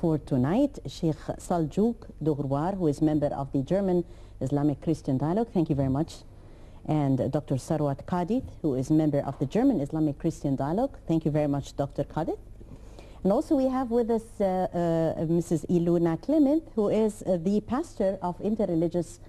For tonight, Sheikh Selcuk Dogruer, who is member of the German Islamic Christian Dialogue. Thank you very much. And Dr. Tharwat Kades, who is member of the German Islamic Christian Dialogue. Thank you very much, Dr. Kades. And also we have with us Mrs. Ilona Klemens, who is the pastor of Interreligious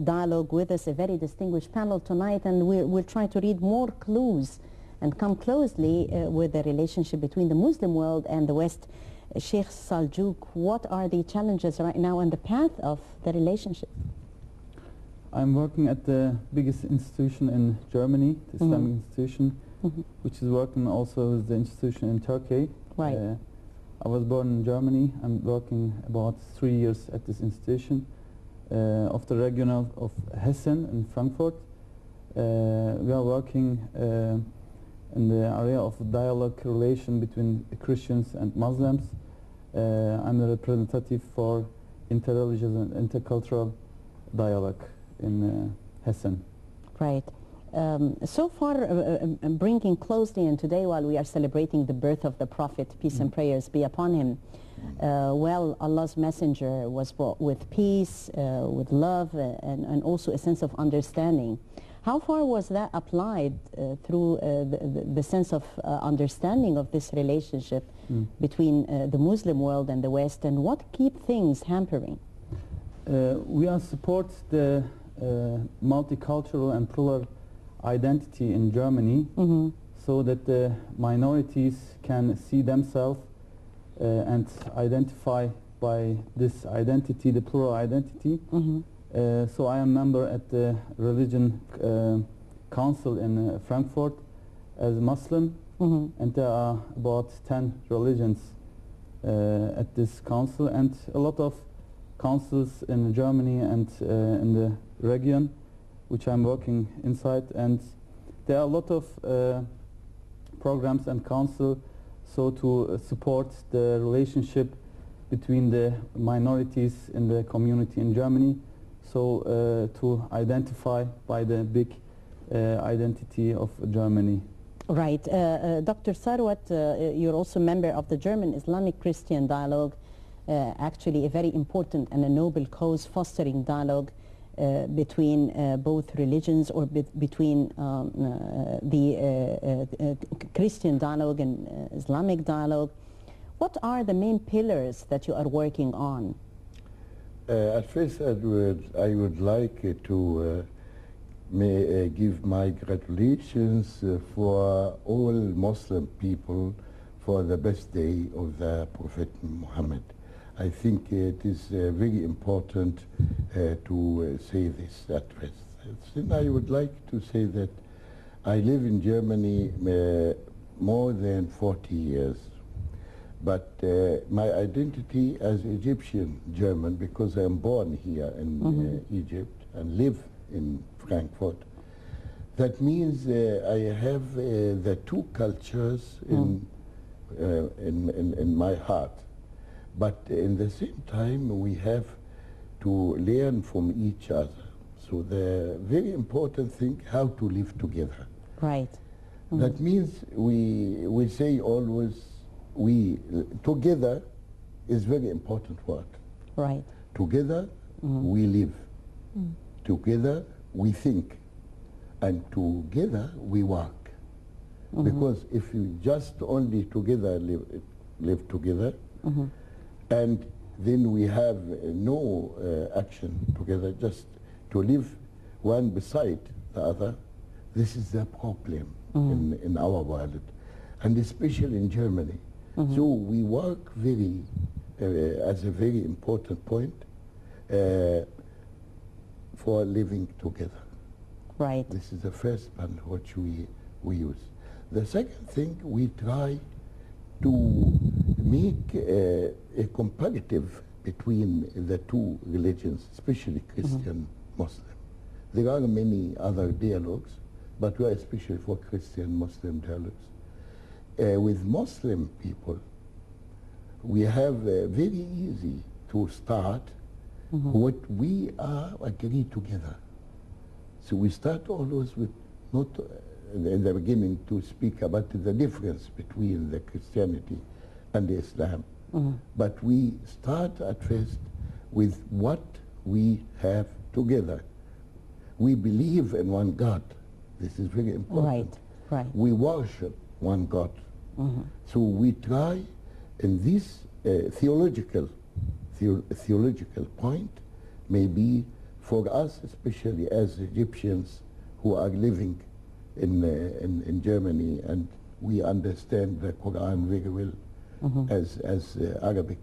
Dialogue, with us, a very distinguished panel tonight, and we'll try to read more clues and come closely with the relationship between the Muslim world and the West. Sheikh Selcuk, what are the challenges right now on the path of the relationship? I'm working at the biggest institution in Germany, the Islamic institution, which is working also with the institution in Turkey. Right. I was born in Germany. I'm working about 3 years at this institution of the region of Hessen in Frankfurt. We are working in the area of dialogue relation between Christians and Muslims. I'm the representative for interreligious and intercultural dialogue in Hessen. Right. So far, bringing closely in today, while we are celebrating the birth of the Prophet, peace and prayers be upon him, well, Allah's messenger was brought with peace, with love, and also a sense of understanding. How far was that applied through the sense of understanding of this relationship between the Muslim world and the West, and what keep things hampering? We are support the multicultural and plural identity in Germany, so that the minorities can see themselves and identify by this identity, the plural identity. So I am member at the Religion Council in Frankfurt as Muslim, and there are about 10 religions at this council, and a lot of councils in Germany and in the region, which I'm working inside, and there are a lot of programs and council so to support the relationship between the minorities in the community in Germany, so to identify by the big identity of Germany. Right. Dr. Tharwat, you're also member of the German Islamic Christian Dialogue, actually a very important and a noble cause, fostering dialogue between both religions, or between the Christian dialogue and Islamic dialogue. What are the main pillars that you are working on? At first, I would like to give my congratulations for all Muslim people for the birthday of the Prophet Muhammad. I think it is very important to say this at first. Then I would like to say that I live in Germany more than 40 years. But my identity as Egyptian German, because I'm born here in Egypt and live in Frankfurt, that means I have the two cultures in my heart. But in the same time, we have to learn from each other. So the very important thing, how to live together. Right. That means we say always, together is very important word. Right. Together we live. Together we think. And together we work. Because if you just only together live together, and then we have no action together, just to live one beside the other, this is the problem in our world, and especially in Germany. So we work as a very important point for living together. Right. This is the first one which we use. The second thing, we try to make a comparative between the two religions, especially Christian, Muslim. There are many other dialogues, but we are especially for Christian Muslim dialogues. With Muslim people, we have very easy to start what we are agree together. So we start always with not in the beginning to speak about the difference between the Christianity and the Islam. But we start at first with what we have together. We believe in one God. This is very important. Right, right. We worship one God. So we try in this theological point, maybe for us, especially as Egyptians who are living in Germany, and we understand the Quran very well as Arabic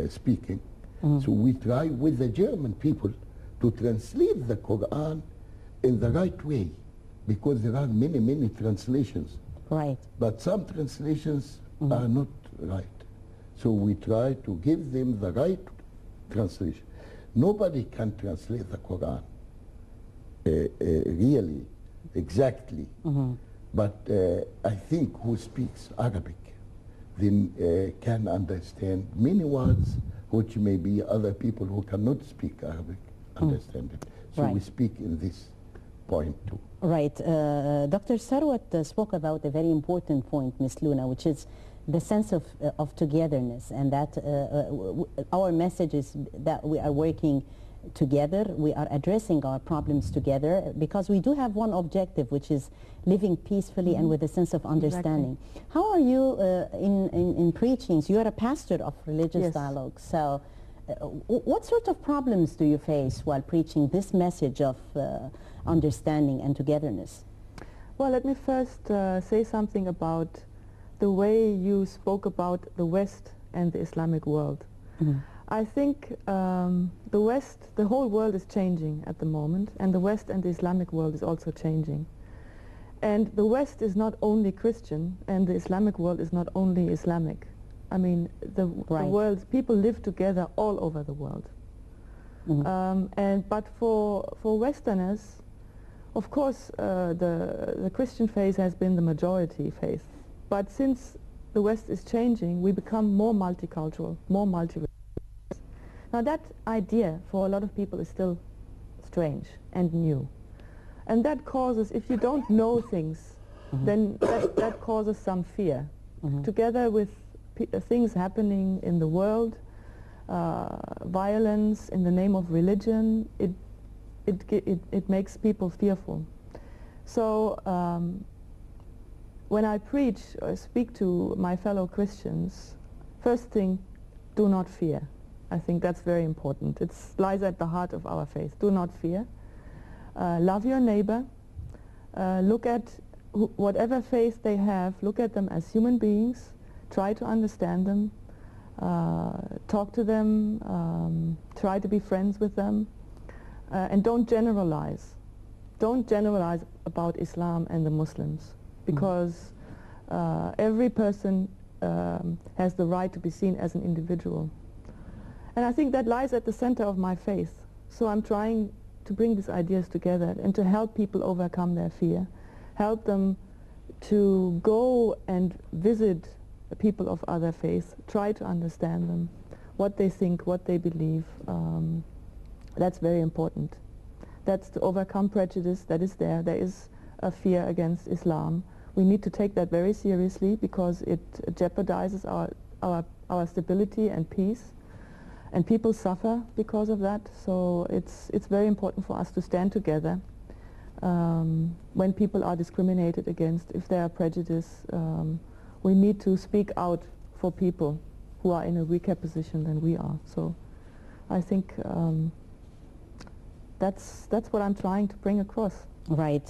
speaking. So we try with the German people to translate the Quran in the right way, because there are many, many translations. Right. But some translations are not right. So we try to give them the right translation. Nobody can translate the Quran really, exactly. But I think who speaks Arabic then can understand many words which maybe other people who cannot speak Arabic understand it. So Right. we speak in this point too. Right. Dr. Tharwat spoke about a very important point, Ms. Luna, which is the sense of togetherness, and that our message is that we are working together, we are addressing our problems together, because we do have one objective, which is living peacefully and with a sense of understanding. Exactly. How are you in preaching? So you are a pastor of religious dialogue, so what sort of problems do you face while preaching this message of understanding and togetherness? Well, let me first say something about the way you spoke about the West and the Islamic world. I think the West, the whole world is changing at the moment, and the West and the Islamic world is also changing. And the West is not only Christian, and the Islamic world is not only Islamic. I mean, the world, people live together all over the world. But for Westerners, of course, the Christian faith has been the majority faith. But since the West is changing, we become more multicultural, more multi-religious. Now that idea for a lot of people is still strange and new. And that causes, if you don't know things, then that causes some fear. Together with things happening in the world, violence in the name of religion, it makes people fearful. So when I preach or speak to my fellow Christians, first thing, do not fear. I think that's very important. It lies at the heart of our faith. Do not fear. Love your neighbor. Look at whatever faith they have, look at them as human beings. Try to understand them. Talk to them. Try to be friends with them. And don't generalize. Don't generalize about Islam and the Muslims, because every person has the right to be seen as an individual. And I think that lies at the center of my faith. So I'm trying to bring these ideas together and to help people overcome their fear, help them to go and visit people of other faiths, try to understand them, what they think, what they believe. That's very important. That's to overcome prejudice that is there. There is a fear against Islam. We need to take that very seriously, because it jeopardizes our stability and peace. And people suffer because of that, so it's very important for us to stand together when people are discriminated against. If there are prejudice, we need to speak out for people who are in a weaker position than we are. So I think that's what I'm trying to bring across. Right.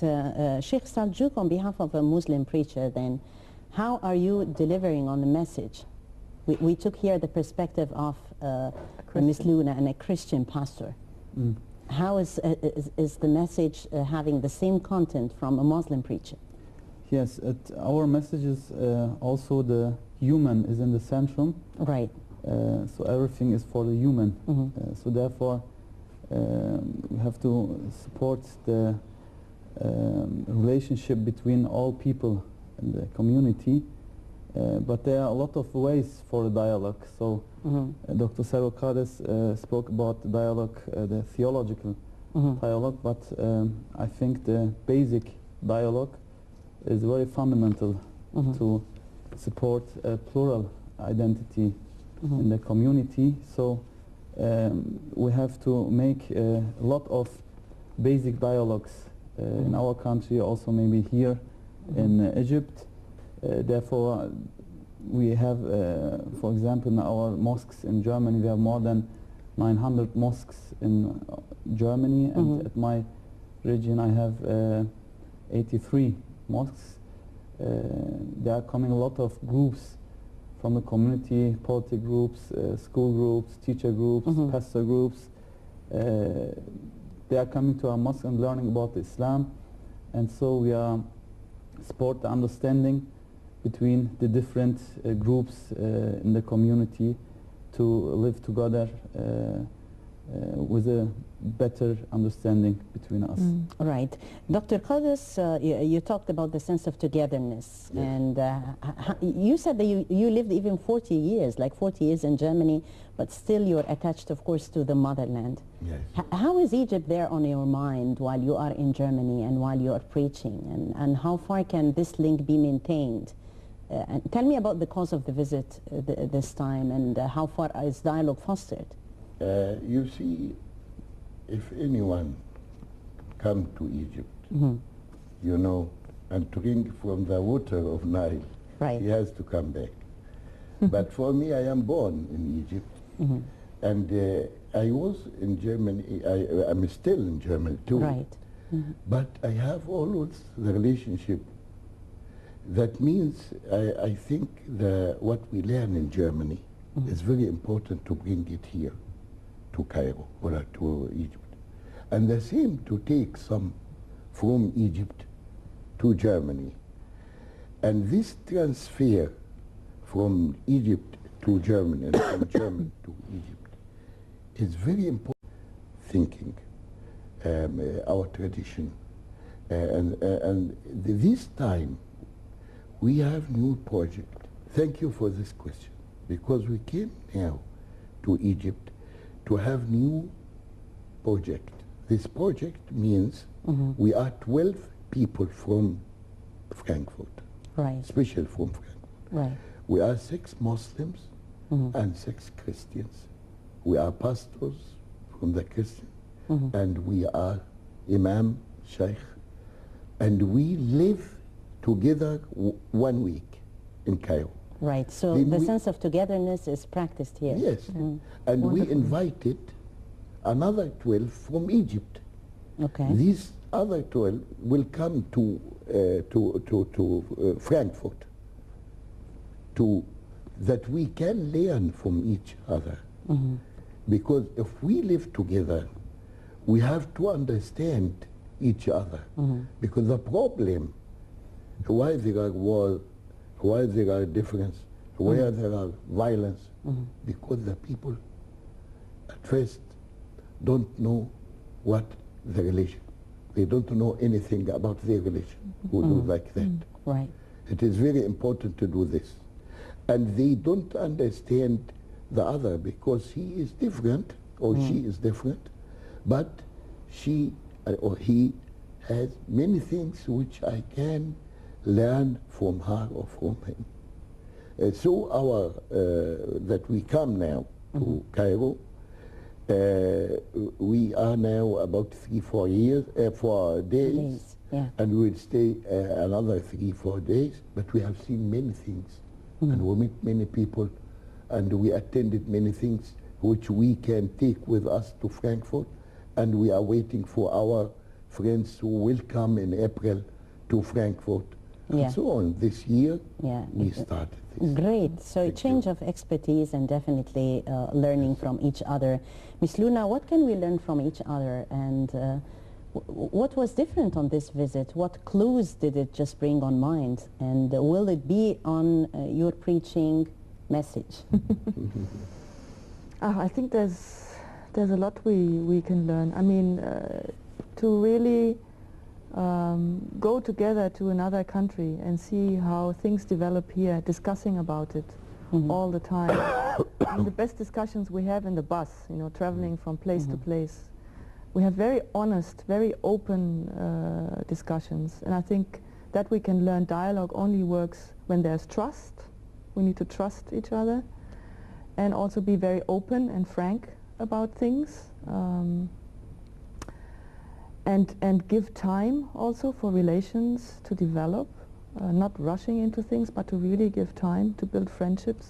Sheikh Selcuk, on behalf of a Muslim preacher then, how are you delivering on the message? We took here the perspective of Ms. Luna and a Christian pastor. How is the message having the same content from a Muslim preacher? Yes, our message is also the human is in the centrum. Right. So everything is for the human. So therefore, we have to support the relationship between all people in the community. But there are a lot of ways for the dialogue. So Dr. Tharwat Kades spoke about the dialogue, the theological dialogue, but I think the basic dialogue is very fundamental to support a plural identity in the community. So we have to make a lot of basic dialogues in our country, also maybe here in Egypt. Therefore, we have, for example, in our mosques in Germany, we have more than 900 mosques in Germany, and at my region I have 83 mosques. There are coming a lot of groups from the community, political groups, school groups, teacher groups, pastor groups. They are coming to our mosque and learning about Islam, and so we are support the understanding between the different groups in the community to live together with a better understanding between us. Right. Dr. Kades, you talked about the sense of togetherness, Yes. and you said that you lived even 40 years, like 40 years in Germany, but still you're attached, of course, to the motherland. Yes. How is Egypt there on your mind while you are in Germany and while you are preaching, and how far can this link be maintained? And tell me about the cause of the visit this time, and how far is dialogue fostered? You see, if anyone come to Egypt, you know, and drink from the water of Nile, Right. he has to come back. But for me, I am born in Egypt, and I was in Germany. I'm still in Germany too. Right. But I have always the relationship. That means I think what we learn in Germany is very important to bring it here to Cairo or to Egypt. And the same to take some from Egypt to Germany. And this transfer from Egypt to Germany and from Germany to Egypt is very important thinking, our tradition. And this time we have new project. Thank you for this question, because we came now to Egypt to have new project. This project means we are 12 people from Frankfurt, Right. especially from Frankfurt. Right. We are 6 Muslims and 6 Christians. We are pastors from the Christian, and we are imam, sheikh, and we live together 1 week in Cairo. Right. So Then the we- sense of togetherness is practiced here. Yes, and we invited another 12 from Egypt. Okay. These other 12 will come to Frankfurt, that we can learn from each other. Because if we live together, we have to understand each other. Because the problem, why there are wars, why there are difference, why there are violence, because the people at first don't know what the religion. They don't know anything about their religion who do like that. Right. It is very important to do this. And they don't understand the other because he is different or she is different, but she or he has many things which I can learn from her or from him. So that we come now to Cairo, we are now about 3-4 years, 4 days, Yeah. and we will stay another 3-4 days, but we have seen many things, and we meet many people, and we attended many things which we can take with us to Frankfurt, and we are waiting for our friends who will come in April to Frankfurt, Yeah. and so on. This year, Yeah. we started this. Great. So a Thank change you. of expertise and definitely learning from each other. Miss Luna, what can we learn from each other, and what was different on this visit? What clues did it just bring on mind, and will it be on your preaching message? I think there's a lot we can learn. I mean, to really go together to another country and see how things develop here, discussing about it all the time. I mean, the best discussions we have in the bus, you know, traveling from place to place. We have very honest, very open discussions, and I think that we can learn. Dialogue only works when there's trust. We need to trust each other, and also be very open and frank about things, and give time also for relations to develop, not rushing into things, but to really give time to build friendships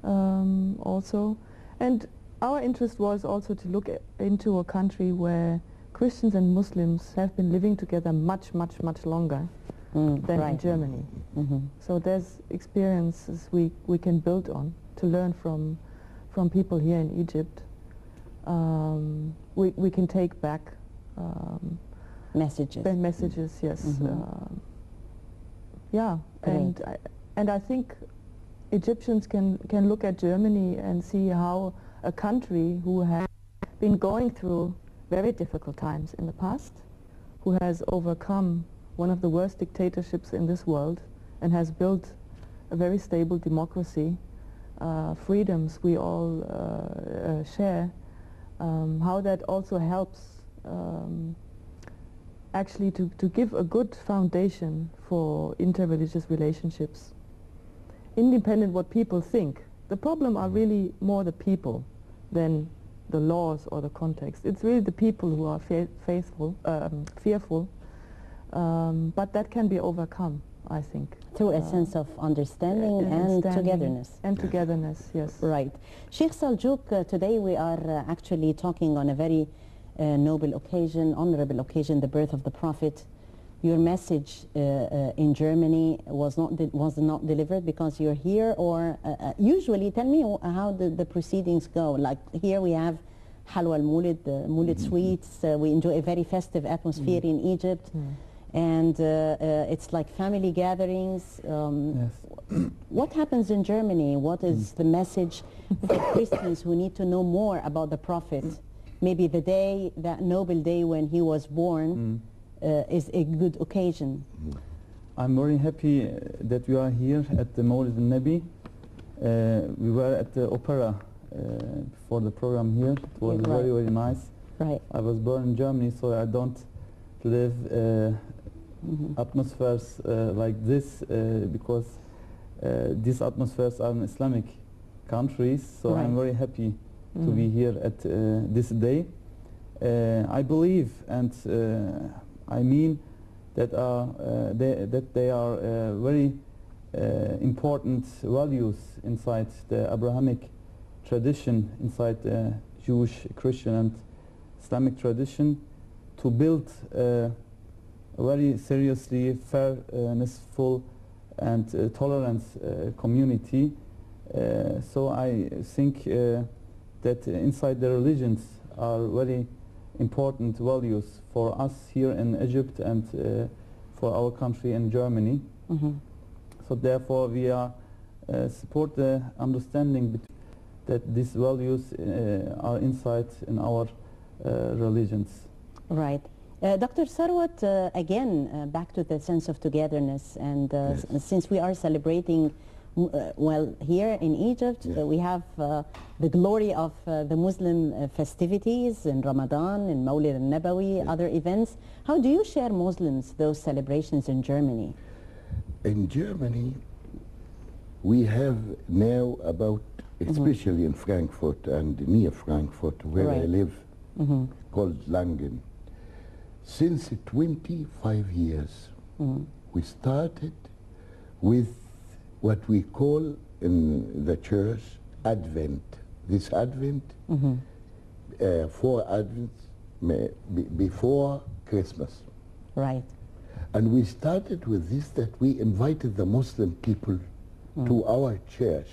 also. And our interest was also to look into a country where Christians and Muslims have been living together much, much, much longer than in Germany. So there's experiences we can build on to learn from people here in Egypt. We can take back messages, yes. Yeah, and I think Egyptians can look at Germany and see how a country who has been going through very difficult times in the past, who has overcome one of the worst dictatorships in this world and has built a very stable democracy, freedoms we all share, how that also helps actually to give a good foundation for interreligious relationships, independent what people think. The problem are really more the people than the laws or the context. It's really the people who are fearful, but that can be overcome, I think. Through a sense of understanding and togetherness. And togetherness, yes. Right. Sheikh Selcuk, today we are actually talking on a very noble occasion, honorable occasion, the birth of the Prophet. Your message in Germany was not delivered because you're here, or usually tell me how the proceedings go. Like here we have Halwa al-Mulid, the Mulid sweets. We enjoy a very festive atmosphere in Egypt. And it's like family gatherings. Yes. What happens in Germany? What is the message for Christians who need to know more about the Prophet? Maybe the day, that noble day when he was born, is a good occasion. I'm very happy that we are here at the Mawlid al-Nabi. We were at the opera for the program here. It was very, very nice. Right. I was born in Germany, so I don't live atmospheres like this because these atmospheres are in Islamic countries. So I'm very happy to be here at this day. I believe and I mean that they are very important values inside the Abrahamic tradition, inside the Jewish, Christian and Islamic tradition, to build a very seriously fairnessful and tolerance community. So I think that inside the religions are very important values for us here in Egypt and for our country in Germany. So therefore we are support the understanding that these values are inside in our religions. Right. Dr. Tharwat, again, back to the sense of togetherness, and since we are celebrating, well, here in Egypt, we have the glory of the Muslim festivities in Ramadan, in Mawlid al-Nabawi, other events. How do you share Muslims those celebrations in Germany? In Germany, we have now about, especially in Frankfurt and near Frankfurt, where I live, called Langen. Since 25 years, we started with what we call in the church Advent. This Advent, 4 Advents before Christmas. Right. And we started with this, that we invited the Muslim people to our church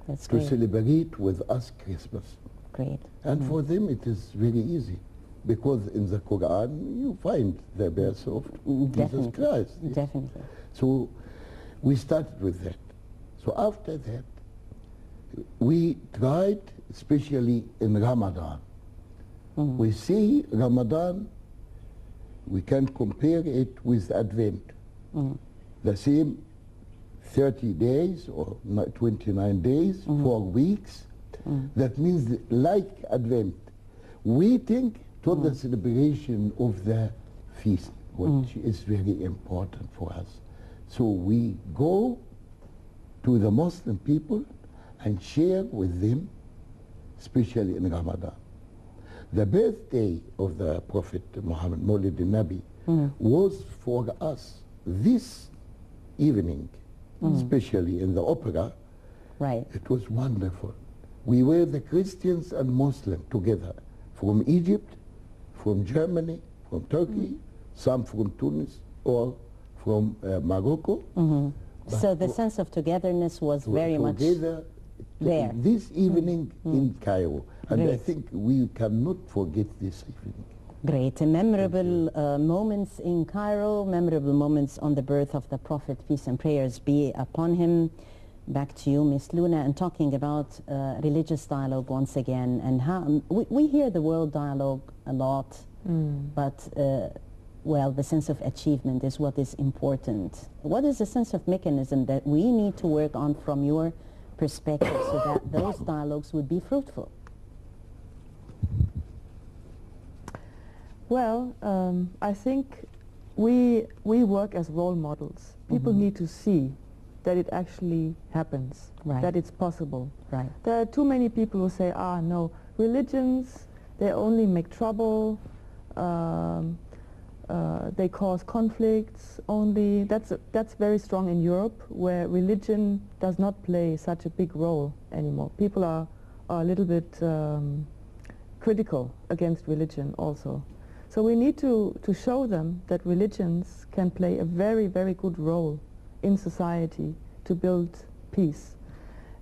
to celebrate with us Christmas. Great. And for them it is very easy, because in the Quran you find the birth of Jesus Christ. Definitely. So we started with that. So after that, we tried, especially in Ramadan. We see Ramadan, we can compare it with Advent. The same 30 days or 29 days, 4 weeks. That means like Advent, waiting to the celebration of the feast, which is very important for us. So we go to the Muslim people and share with them, especially in Ramadan. The birthday of the Prophet Muhammad, Mawlid al-Nabi, was for us this evening, especially in the opera. Right. It was wonderful. We were the Christians and Muslims together, from Egypt, from Germany, from Turkey, some from Tunis, or from Morocco. So the sense of togetherness was very much together there. This evening in Cairo. And I Great. think we cannot forget this evening. Great. Memorable moments in Cairo, memorable moments on the birth of the Prophet, peace and prayers be upon him. Back to you, Miss Luna, and talking about religious dialogue once again, and how we hear the word dialogue a lot, but well, the sense of achievement is what is important. What is the sense of mechanism that we need to work on from your perspective so that those dialogues would be fruitful? Well, I think we work as role models. People need to see that it actually happens, Right. that it's possible. Right. There are too many people who say, no, religions, they only make trouble, they cause conflicts only. That's very strong in Europe, where religion does not play such a big role anymore. People are a little bit critical against religion also. So we need to show them that religions can play a very, very good role in society to build peace.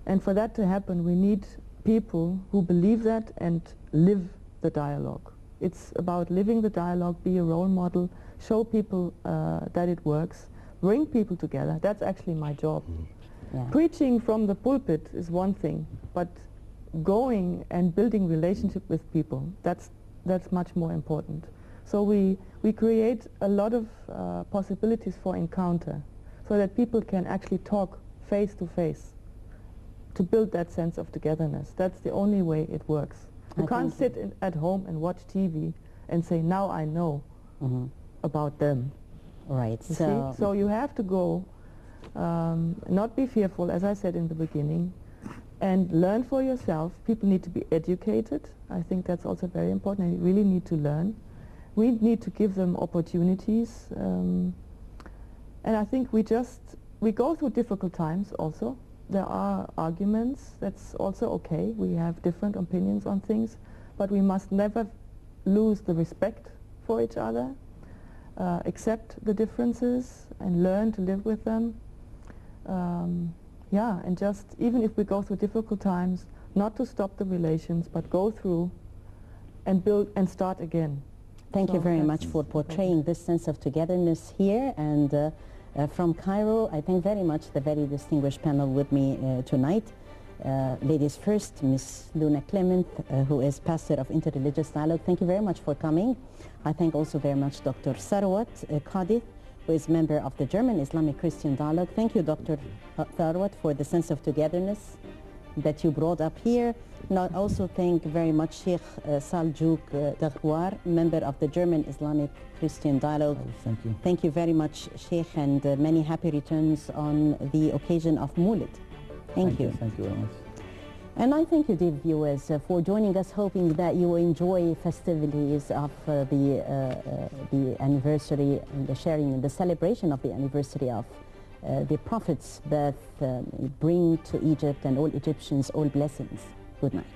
And for that to happen, we need people who believe that and live the dialogue. It's about living the dialogue, be a role model, show people that it works, bring people together. That's actually my job. Yeah. Preaching from the pulpit is one thing, but going and building relationship with people, that's much more important. So we create a lot of possibilities for encounter, so that people can actually talk face to face to build that sense of togetherness. That's the only way it works. You can't sit at home and watch TV and say, now I know about them. Right. You see? So you have to go, not be fearful, as I said in the beginning, and learn for yourself. People need to be educated. I think that's also very important. They really need to learn. We need to give them opportunities. And I think we go through difficult times also. There are arguments, that's also okay. We have different opinions on things, but we must never lose the respect for each other, accept the differences and learn to live with them. Yeah, and just, even if we go through difficult times, not to stop the relations, but go through and build and start again. Thank you very much for portraying this sense of togetherness here, and from Cairo, I thank very much the very distinguished panel with me tonight. Ladies first, Ms. Ilona Klemens, who is pastor of Interreligious Dialogue. Thank you very much for coming. I thank also very much Dr. Tharwat Kades, who is member of the German Islamic Christian Dialogue. Thank you, Dr. Tharwat, for the sense of togetherness that you brought up here. And I also thank very much Sheikh Selcuk Dogruer, member of the German Islamic Christian Dialogue. Thank you. Thank you very much, Sheikh, and many happy returns on the occasion of Mawlid. Thank you. Thank you very much. And I thank you, dear viewers, for joining us, hoping that you enjoy festivities of the anniversary and the sharing and the celebration of the anniversary of the Prophet's birth. Bring to Egypt and all Egyptians all blessings. Good night.